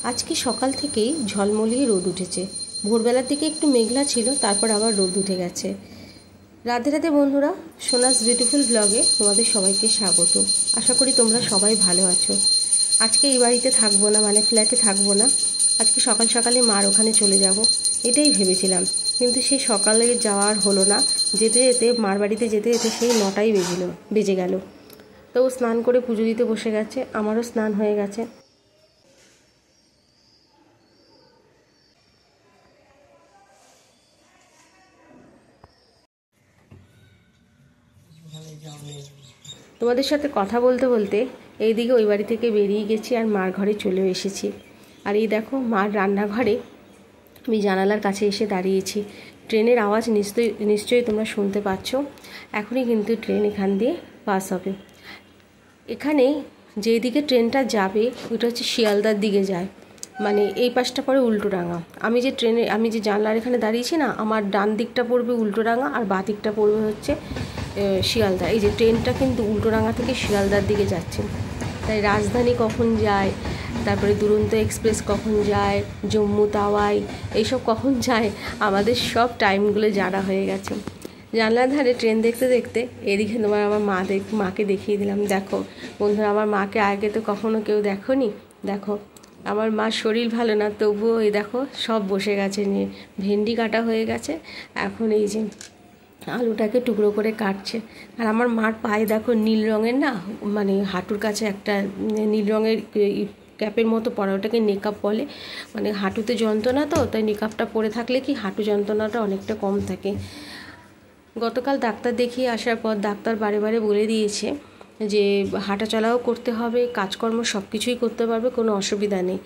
আজকে সকাল থেকেই ঝলমলিয়ে রোদ উঠেছে। ভোরবেলার দিকে একটু মেঘলা ছিল, তারপর আবার রোদ উঠে গেছে। রাধে রাধে বন্ধুরা, সোনাস বিউটিফুল ব্লগে তোমাদের সবাইকে স্বাগত। আশা করি তোমরা সবাই ভালো আছো। আজকে এই বাড়িতে থাকবো না, মানে ফ্ল্যাটে থাকবো না। আজকে সকাল সকালে মার ওখানে চলে যাব, এটাই ভেবেছিলাম। কিন্তু সেই সকালে যাওয়ার হলো না। যেতে যেতে মার বাড়িতে যেতে যেতে সেই 9টাই বেজে গেল। তো ও স্নান করে পুজো দিতে বসে গেছে, আমারও স্নান হয়ে গেছে। তোমাদের সাথে কথা বলতে বলতে এইদিকে ওই বাড়ি থেকে বেরিয়ে গেছি আর মার ঘরে চলেও এসেছি। আর এই দেখো মার রান্নাঘরে আমি জানালার কাছে এসে দাঁড়িয়েছি। ট্রেনের আওয়াজ নিশ্চয়ই তোমরা শুনতে পাচ্ছ। এখনই কিন্তু ট্রেন এখান দিয়ে পাস হবে। এখানে যেদিকে ট্রেনটা যাবে ওটা হচ্ছে শিয়ালদার দিকে যায়, মানে এই পাশটা পড়ে উল্টোডাঙা। আমি যে জানলার এখানে দাঁড়িয়েছি না, আমার ডান দিকটা পড়বে উল্টোডাঙা আর বাঁ দিকটা পড়বে হচ্ছে শিয়ালদা। এই যে ট্রেনটা কিন্তু উল্টোডাঙা থেকে শিয়ালদার দিকে যাচ্ছে। তাই রাজধানী কখন যায়, তারপরে দুরন্ত এক্সপ্রেস কখন যায়, জম্মু তাওয়াই এইসব কখন যায়, আমাদের সব টাইমগুলো জানা হয়ে গেছে। জানলার ধারে ট্রেন দেখতে দেখতে এদিকে তোমার আমার মাকে দেখিয়ে দিলাম। দেখো বন্ধুরা, আমার মাকে আগে তো কখনো কেউ দেখোনি। দেখো আমার মার শরীর ভালো না, তবুও এই দেখো সব বসে গেছে নিয়ে। ভেন্ডি কাটা হয়ে গেছে, এখন এই যে আলুটাকে টুকরো করে কাটছে। আর আমার মার পায়ে দেখো নীল রঙের না, মানে হাঁটুর কাছে একটা নীল রঙের ক্যাপের মতো পরা, ওটাকে নেকআপ বলে। মানে হাঁটুতে যন্ত্রণা তো, তাই নেকআপটা পরে থাকলে কি হাঁটু যন্ত্রণাটা অনেকটা কম থাকে। গতকাল ডাক্তার দেখিয়ে আসার পর ডাক্তার বারে বারে বলে দিয়েছে যে হাঁটা চলাও করতে হবে, কাজকর্ম সব কিছুই করতে পারবে, কোনো অসুবিধা নেই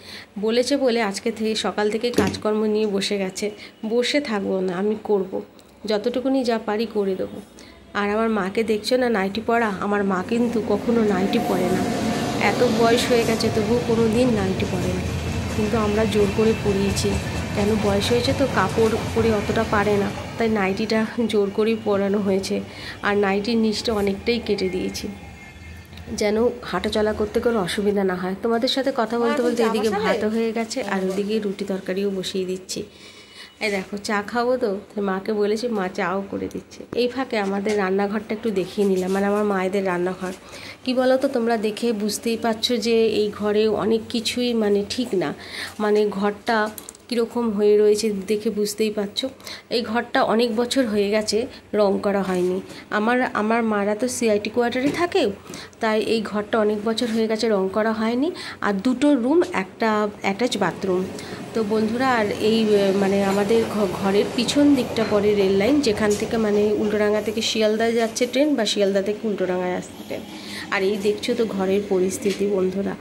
বলেছে বলে আজকে থেকে সকাল থেকে কাজকর্ম নিয়ে বসে গেছে। বসে থাকবো না, আমি করব, যতটুকুনি যা পারি করে দেবো। আর আমার মাকে দেখছো না নাইটি পরা, আমার মা কিন্তু কখনো নাইটি পরে না। এত বয়স হয়ে গেছে তবুও কোনো দিন নাইটি পরে না, কিন্তু আমরা জোর করে পরিয়েছি। কেন, বয়স হয়েছে তো, কাপড় পরে অতটা পারে না, তাই নাইটিটা জোর করেই পরানো হয়েছে। আর নাইটির নিচটা অনেকটাই কেটে দিয়েছি, যেন হাঁটা চলা করতে কোনো অসুবিধা না হয়। তোমাদের সাথে কথা বলতে বলতে এদিকে ভাতও হয়ে গেছে আর ওদিকে রুটি তরকারিও বসিয়ে দিচ্ছি। এই দেখো চা খাবো তো, মাকে বলেছি মা চাও করে দিচ্ছে। এই ফাঁকে আমাদের রান্নাঘরটা একটু দেখিয়ে নিলাম, মানে আমার মায়েদের রান্নাঘর। কি বলো তো, তোমরা দেখে বুঝতেই পারছো যে এই ঘরে অনেক কিছুই মানে ঠিক না, মানে ঘরটা কীরকম হয়ে রয়েছে দেখে বুঝতেই পারছো। এই ঘরটা অনেক বছর হয়ে গেছে রং করা হয়নি। আমার মারা তো সিআইটি কোয়ার্টারে থাকে, তাই এই ঘরটা অনেক বছর হয়ে গেছে রং করা হয়নি। আর 2টো রুম, একটা অ্যাটাচ বাথরুম। তো বন্ধুরা, আর এই মানে আমাদের ঘরের পিছন দিকটা পড়ে রেল লাইন, যেখান থেকে মানে উল্টোডাঙা থেকে শিয়ালদা যাচ্ছে ট্রেন, বা শিয়ালদা থেকে উল্টোডাঙায় আসছে ট্রেন। আর এই দেখছো তো ঘরের পরিস্থিতি বন্ধুরা।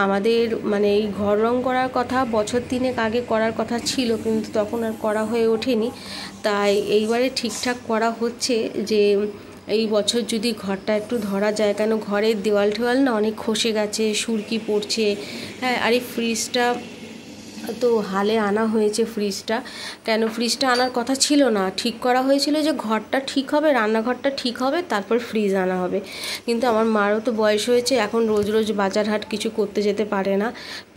আমাদের মানে এই ঘর রং করার কথা বছর 3 আগে করার কথা ছিল, কিন্তু তখন আর করা হয়ে ওঠেনি। তাই এইবারে ঠিকঠাক করা হচ্ছে যে এই বছর যদি ঘরটা একটু ধরা যায়, কেন ঘরের দেওয়াল ঠেওয়াল না অনেক খসে গেছে, সুরকি পড়ছে। হ্যাঁ, আর এই ফ্রিজটা তো হালে আনা হয়েছে। ফ্রিজটা আনার কথা ছিল না, ঠিক করা হয়েছিল যে ঘরটা ঠিক হবে, রান্নাঘরটা ঠিক হবে, তারপর ফ্রিজ আনা হবে। কিন্তু আমার মারও তো বয়স হয়েছে, এখন রোজ রোজ বাজার হাট কিছু করতে যেতে পারে না।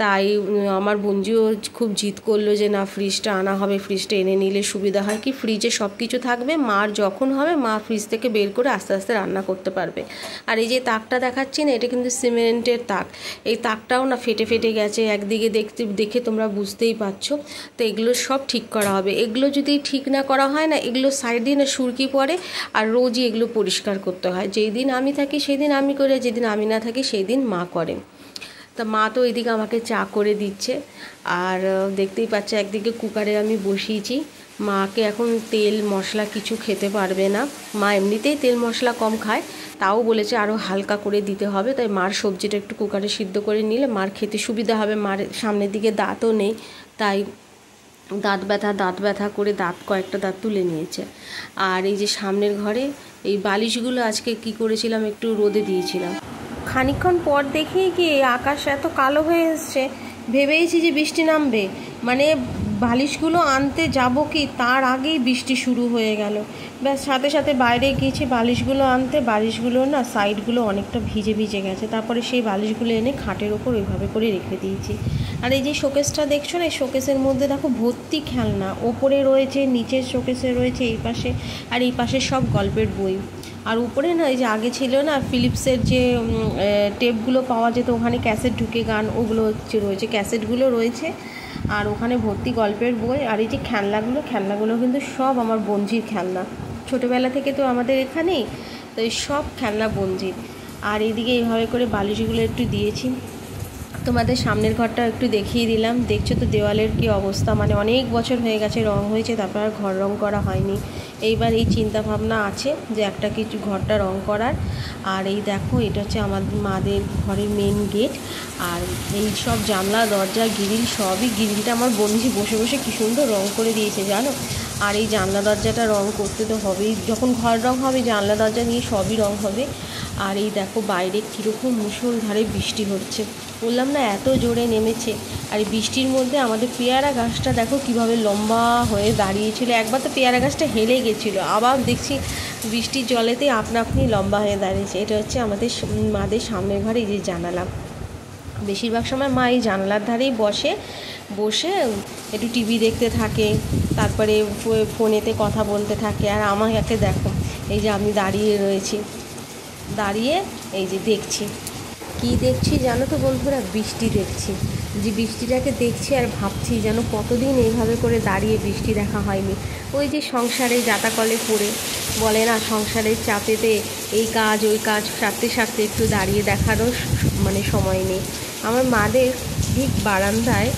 তাই আমার বোনজিও খুব জিদ করলো যে না, ফ্রিজটা আনা হবে, ফ্রিজটা এনে নিলে সুবিধা হয় কি, ফ্রিজে সব কিছু থাকবে, মার যখন হবে মা ফ্রিজ থেকে বের করে আস্তে আস্তে রান্না করতে পারবে। আর এই যে তাকটা দেখাচ্ছি না, এটা কিন্তু সিমেন্টের তাক। এই তাকটাও না ফেটে গেছে একদিকে, দেখে তোমরা বুঝতেই পারছো। তো এগুলো সব ঠিক করা হবে। এগুলো যদি ঠিক না করা হয় না, এগুলো সাইডে না সুরকি পড়ে, আর রোজই এগুলো পরিষ্কার করতে হয়। যেই দিন আমি থাকি সেই দিন আমি করে, যেদিন আমি না থাকি সেই দিন মা করে। তা মা তো এদিকে আমাকে চা করে দিচ্ছে। আর দেখতেই পাচ্ছে একদিকে কুকারে আমি বসিয়েছি। মাকে এখন তেল মশলা কিছু খেতে পারবে না, মা এমনিতেই তেল মশলা কম খায়, তাও বলেছে আরও হালকা করে দিতে হবে। তাই মার সবজিটা একটু কুকারে সিদ্ধ করে নিলে মার খেতে সুবিধা হবে। মার সামনের দিকে দাঁতও নেই, তাই দাঁত ব্যথা করে কয়েকটা দাঁত তুলে নিয়েছে। আর এই যে সামনের ঘরে এই বালিশগুলো আজকে কি করেছিলাম, একটু রোদে দিয়েছিলাম। খানিকক্ষণ পর দেখি কি আকাশ এত কালো হয়ে এসছে, ভেবেইছি যে বৃষ্টি নামবে, মানে বালিশগুলো আনতে যাব কি তার আগেই বৃষ্টি শুরু হয়ে গেল। ব্যাস সাথে সাথে বাইরে গিয়েছি বালিশগুলো আনতে, বালিশগুলো না সাইডগুলো অনেকটা ভিজে ভিজে গেছে। তারপরে সেই বালিশগুলো এনে খাটের ওপর ওইভাবে করে রেখে দিয়েছি। আর এই যে শোকেসটা দেখছো না, এই শোকেসের মধ্যে দেখো ভর্তি খেলনা, ওপরে রয়েছে, নিচের শোকেসে রয়েছে, এই পাশে আর এই পাশে সব গল্পের বই। আর উপরে না এই যে আগে ছিল না ফিলিপসের যে টেপগুলো পাওয়া যেত, ওখানে ক্যাসেট ঢুকে গান, ওগুলো হচ্ছে রয়েছে, ক্যাসেটগুলো রয়েছে। আর ওখানে ভর্তি গল্পের বই। আর এই যে খেলনাগুলো কিন্তু সব আমার বঞ্জির খেলনা, ছোটোবেলা থেকে তো আমাদের এখানেই, তো এই সব খেলনা বঞ্জির। আর এইদিকে এইভাবে করে বালিশগুলো একটু দিয়েছি। তোমাদের সামনের ঘরটা একটু দেখিয়ে দিলাম। দেখছো তো দেওয়ালের কি অবস্থা, মানে অনেক বছর হয়ে গেছে রং হয়েছে, তারপর আর ঘর রং করা হয়নি। এইবার এই চিন্তা ভাবনা আছে যে একটা কিছু ঘরটা রং করার। আর এই দেখো এটা হচ্ছে আমাদের মাদের ঘরের মেন গেট। আর এই সব জানলা দরজা গ্রিল সবই, গ্রিলটা আমার বন্ধু বসে বসে কী সুন্দর রং করে দিয়েছে জানো। আর এই জানলা দরজাটা রং করতে তো হবেই, যখন ঘর রং হবে জানলা দরজা নিয়ে সবই রং হবে। আর এই দেখো বাইরে কীরকম মুষলধারে বৃষ্টি হচ্ছে, বললাম না এত জোরে নেমেছে। আর এই বৃষ্টির মধ্যে আমাদের পেয়ারা গাছটা দেখো কিভাবে লম্বা হয়ে দাঁড়িয়েছিল। একবার তো পেয়ারা গাছটা হেলে গেছিলো, আবার দেখছি বৃষ্টির জলেতে আপনা আপনি লম্বা হয়ে দাঁড়িয়েছে। এটা হচ্ছে আমাদের মাদের সামনের ঘরে এই যে জানালা। বেশিরভাগ সময় মা এই জানালার ধারেই বসে একটু টিভি দেখতে থাকে, তারপরে ফোনেতে কথা বলতে থাকে। আর আমাকে দেখো এই যে আমি দাঁড়িয়ে রয়েছি, দাঁড়িয়ে এই যে দেখছি, কি দেখছি জানো তো বন্ধুরা, বৃষ্টি দেখছি। যে বৃষ্টিটাকে দেখছি আর ভাবছি যেন কতদিন এইভাবে করে দাঁড়িয়ে বৃষ্টি দেখা হয়নি। ওই যে সংসারে জাতাকলে পড়ে বলে না, সংসারের চাপেতে এই কাজ ওই কাজ সারতে সারতে একটু দাঁড়িয়ে দেখারও মানে সময় নেই। আমার মাদের ঠিক বারান্দায়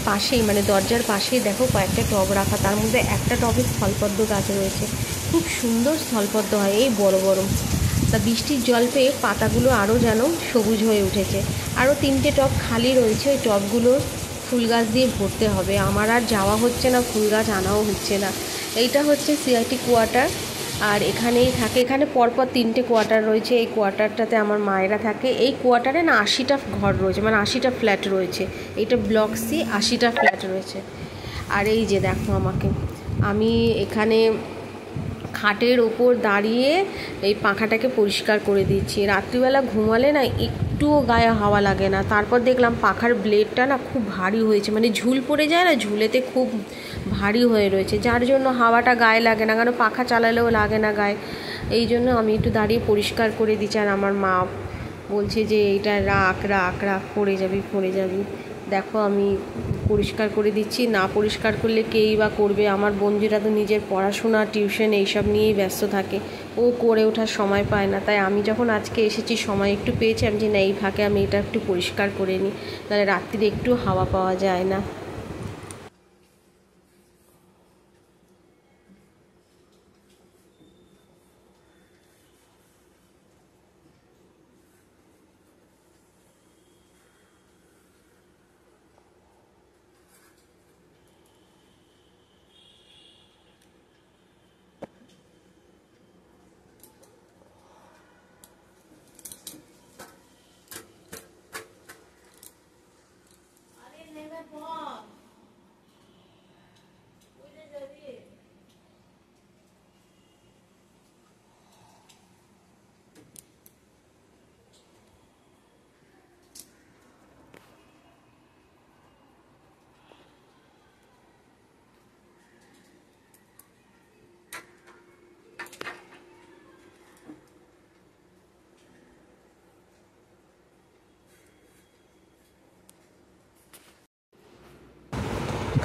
পাশেই, মানে দরজার পাশেই দেখো কয়েকটা টব রাখা, তার মধ্যে একটা টবে স্থলপদ্ম গাছ রয়েছে, খুব সুন্দর স্থলপদ্ম হয়, এই বড় বড়। তা বৃষ্টির জল পেয়ে পাতাগুলো আরও যেন সবুজ হয়ে উঠেছে। আরও 3টে টব খালি রয়েছে, ওই টবগুলো ফুল গাছ দিয়ে ভরতে হবে। আমার আর যাওয়া হচ্ছে না, ফুল গাছ আনাও হচ্ছে না। এইটা হচ্ছে সিআইটি কোয়ার্টার। আর এখানেই থাকে, এখানে পরপর 3টে কোয়ার্টার রয়েছে। এই কোয়ার্টারটাতে আমার মায়েরা থাকে। এই কোয়ার্টারে না 80টা ঘর রয়েছে, মানে 80টা ফ্ল্যাট রয়েছে। এইটা ব্লক সি, 80টা ফ্ল্যাট রয়েছে। আর এই যে দেখো আমি এখানে খাটের ওপর দাঁড়িয়ে এই পাখাটাকে পরিষ্কার করে দিচ্ছি। রাত্রিবেলা ঘুমালে না একটুও গায়ে হাওয়া লাগে না। তারপর দেখলাম পাখার ব্লেডটা না খুব ভারী হয়েছে, মানে ঝুল পড়ে যায় না, ঝুলেতে খুব ভারী হয়ে রয়েছে, যার জন্য হাওয়াটা গায়ে লাগে না, কারণ পাখা চালালেও লাগে না গায়ে। এই জন্য আমি একটু দাঁড়িয়ে পরিষ্কার করে দিচ্ছি। আর আমার মা বলছে যে এটা রাখ পড়ে যাবি। দেখো আমি পরিষ্কার করে দিচ্ছি, না পরিষ্কার করলে কেই বা করবে। আমার বন্ধুরা তো নিজের পড়াশোনা টিউশন এইসব নিয়েই ব্যস্ত থাকে, ও করে ওঠার সময় পায় না। তাই আমি যখন আজকে এসেছি সময় একটু পেয়েছি, আমি যে না এই ফাঁকে আমি এটা একটু পরিষ্কার করে নিই, তাহলে রাত্রিরে একটু হাওয়া পাওয়া যায় না।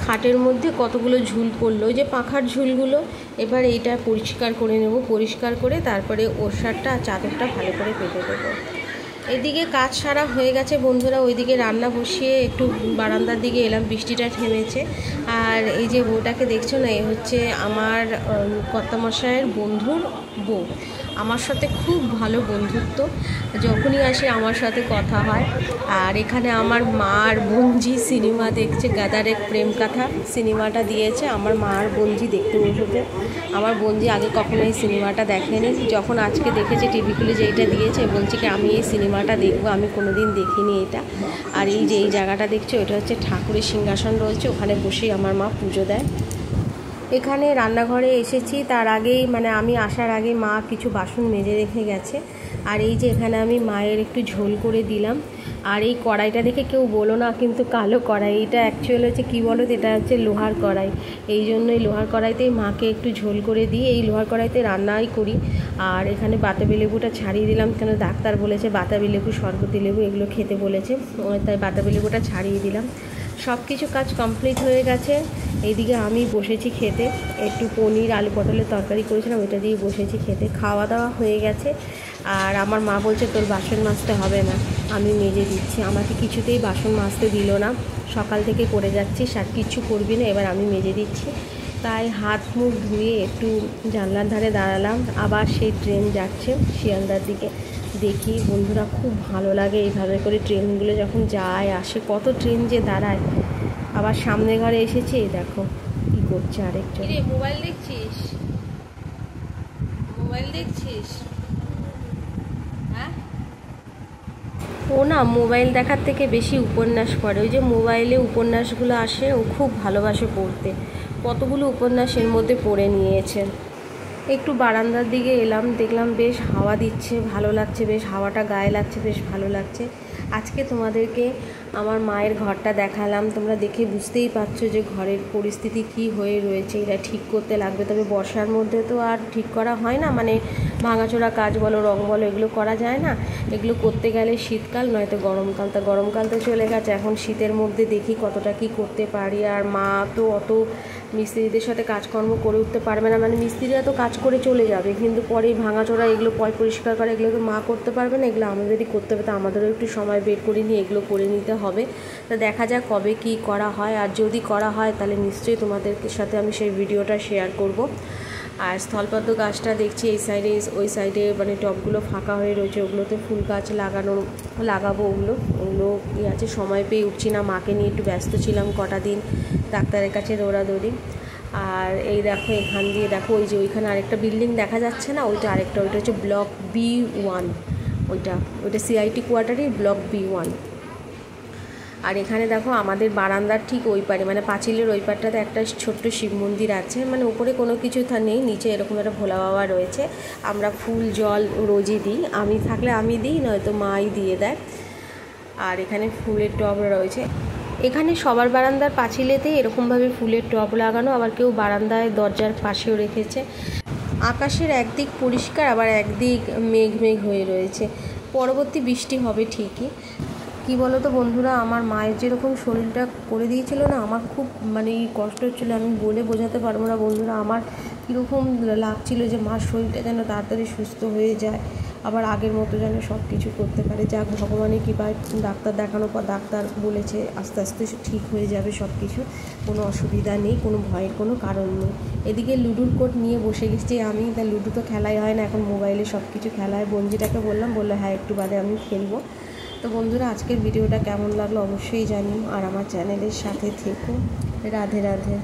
খাটের মধ্যে কতগুলো ঝুল পড়লো, ওই যে পাখার ঝুলগুলো। এবার এইটা পরিষ্কার করে নেব, পরিষ্কার করে তারপরে ওষারটা আর চাদরটা ভালো করে পেতে দেবো। এদিকে কাজ সারা হয়ে গেছে বন্ধুরা, ওইদিকে রান্না বসিয়ে একটু বারান্দার দিকে এলাম, বৃষ্টিটা থেমেছে। আর এই যে বউটাকে দেখছো না, এ হচ্ছে আমার কর্তামশাইয়ের বন্ধুর বউ। আমার সাথে খুব ভালো বন্ধুত্ব, যখনই আসে আমার সাথে কথা হয়। আর এখানে আমার মা আর বোনজি সিনেমা দেখছে, গাদারের প্রেম কথা সিনেমাটা দিয়েছে, আমার মা আর বোনজি দেখতে বসেছে। আমার বোনজি আগে কখনো এই সিনেমাটা দেখেনি, যখন আজকে দেখেছে টিভি খুলে যে এইটা দিয়েছে, বলছে কি আমি এই সিনেমাটা দেখবো, আমি কোনো দিন দেখিনি এটা। আর এই যে এই জায়গাটা দেখছো, এটা হচ্ছে ঠাকুরের সিংহাসন রয়েছে, ওখানে বসেই আমার মা পুজো দেয়। এখানে রান্নাঘরে এসেছি, তার আগেই মানে আমি আসার আগে মা কিছু বাসন মেজে রেখে গেছে। আর এই যে এখানে আমি মায়ের একটু ঝোল করে দিলাম। আর এই কড়াইটা দেখে কেউ বলো না কিন্তু কালো কড়াই, এটা অ্যাকচুয়ালি হচ্ছে কী বলো, এটা হচ্ছে লোহার কড়াই। এই জন্যই লোহার কড়াইতেই মাকে একটু ঝোল করে দিই, এই লোহার কড়াইতে রান্নাই করি। আর এখানে বাতাবি লেবুটা ছাড়িয়ে দিলাম, কেন ডাক্তার বলেছে বাতাবি লেবু, শরবতি লেবু এগুলো খেতে বলেছে, তাই বাতাবি লেবুটা ছাড়িয়ে দিলাম। সব কিছু কাজ কমপ্লিট হয়ে গেছে। এইদিকে আমি বসেছি খেতে, একটু পনির আলু পটলের তরকারি করেছিলাম, ওইটা দিয়ে বসেছি খেতে। খাওয়া দাওয়া হয়ে গেছে। আর আমার মা বলছে তোর বাসন মাজতে হবে না, আমি মেজে দিচ্ছি। আমাকে কিছুতেই বাসন মাজতে দিল না, সকাল থেকে করে যাচ্ছিস আর কিচ্ছু করবি না, এবার আমি মেজে দিচ্ছি। তাই হাত মুখ ধুয়ে একটু জানলার ধারে দাঁড়ালাম। আবার সেই ট্রেন যাচ্ছে শিয়ালদার দিকে। দেখি বন্ধুরা, খুব ভালো লাগে এইভাবে করে ট্রেনগুলো যখন যায় আসে, কত ট্রেন যে দাঁড়ায়। আবার সামনে ঘরে এসেছি, দেখো কি করছে আরেকজন। মোবাইল দেখছিস? মোবাইল দেখছিস? হ্যাঁ, ও না মোবাইল দেখার থেকে বেশি উপন্যাস পড়ে। ওই যে মোবাইলে উপন্যাসগুলো আসে, ও খুব ভালোবাসে পড়তে। কতগুলো উপন্যাসের মধ্যে পড়ে নিয়েছে। একটু বারান্দার দিকে এলাম, দেখলাম বেশ হাওয়া দিচ্ছে, ভালো লাগছে, বেশ হাওয়াটা গায়ে লাগছে, বেশ ভালো লাগছে। আজকে তোমাদেরকে আমার মায়ের ঘরটা দেখালাম, তোমরা দেখে বুঝতেই পারছো যে ঘরের পরিস্থিতি কি হয়ে রয়েছে। এটা ঠিক করতে লাগবে, তবে বর্ষার মধ্যে তো আর ঠিক করা হয় না, মানে ভাঙাচোরা কাজ বলো, রং বলো, এগুলো করা যায় না। এগুলো করতে গেলে শীতকাল নয়তো গরমকাল, তা গরমকাল তো চলে গেছে, এখন শীতের মধ্যে দেখি কতটা কি করতে পারি। আর মা তো অত মিস্ত্রিদের সাথে কাজকর্ম করে উঠতে পারবে না, মানে মিস্ত্রিরা তো কাজ করে চলে যাবে, কিন্তু পরে ভাঙাচোরা এগুলো পরিষ্কার করে এগুলো তো মা করতে পারবে না, এগুলো আমাদেরই করতে হবে। তো আমাদেরও একটু সময় বের করে নিয়ে এগুলো করে নিতে হবে। তো দেখা যাক কবে কি করা হয়, আর যদি করা হয় তাহলে নিশ্চয়ই তোমাদের সাথে আমি সেই ভিডিওটা শেয়ার করব। আর স্থলপদ্ম গাছটা দেখছি এই সাইডে ওই সাইডে, মানে টবগুলো ফাঁকা হয়ে রয়েছে, ওগুলোতে ফুল গাছ লাগাবো। ওগুলো কি আছে, সময় পেয়ে উঠছি না, মাকে নিয়ে একটু ব্যস্ত ছিলাম কটা দিন, ডাক্তারের কাছে দৌড়াদৌড়ি। আর এই দেখো এখান দিয়ে দেখো, ওই যে ওইখানে আরেকটা বিল্ডিং দেখা যাচ্ছে না, ওইটা আরেকটা, ওইটা হচ্ছে ব্লক B1, ওইটা CIT কোয়ার্টারই ব্লক B1। আর এখানে দেখো আমাদের বারান্দার ঠিক ওই পারে, মানে পাঁচিলের ওই পারটাতে একটা ছোট্ট শিব মন্দির আছে, মানে উপরে কোনো কিছু নেই, নিচে এরকম একটা ভোলা বাবা রয়েছে। আমরা ফুল জল রোজই দিই, আমি থাকলে আমি দিই, নয়তো মাই দিয়ে দেয়। আর এখানে ফুলের টব রয়েছে, এখানে সবার বারান্দার পাঁচিলেতেই এরকমভাবে ফুলের টব লাগানো, আবার কেউ বারান্দায় দরজার পাশেও রেখেছে। আকাশের একদিক পরিষ্কার, আবার একদিক মেঘ হয়ে রয়েছে, পরবর্তী বৃষ্টি হবে ঠিকই। কি বলো তো বন্ধুরা, আমার মায়ের যেরকম শরীরটা করে দিয়েছিল না, আমার খুব মানে কষ্ট হচ্ছিলো, আমি বলে বোঝাতে পারবো না বন্ধুরা। আমার কীরকম লাগছিল যে মার শরীরটা যেন তাড়াতাড়ি সুস্থ হয়ে যায়, আবার আগের মতো যেন সব কিছু করতে পারে। যাক, ভগবানের কৃপায় ডাক্তার দেখানোর পর ডাক্তার বলেছে আস্তে আস্তে ঠিক হয়ে যাবে সব কিছু, কোনো অসুবিধা নেই, কোনো ভয়ের কোনো কারণ নেই। এদিকে লুডুর কোট নিয়ে বসে গেছি আমি, তা লুডো তো খেলাই হয় না এখন, মোবাইলে সব কিছু খেলা হয়। বঞ্জিটাকে বললো হ্যাঁ একটু বাদে আমি খেলবো। তো বন্ধুরা, আজকের ভিডিওটা কেমন লাগলো অবশ্যই জানিও, আর আমার চ্যানেলের সাথে থেকো। রাধে রাধে।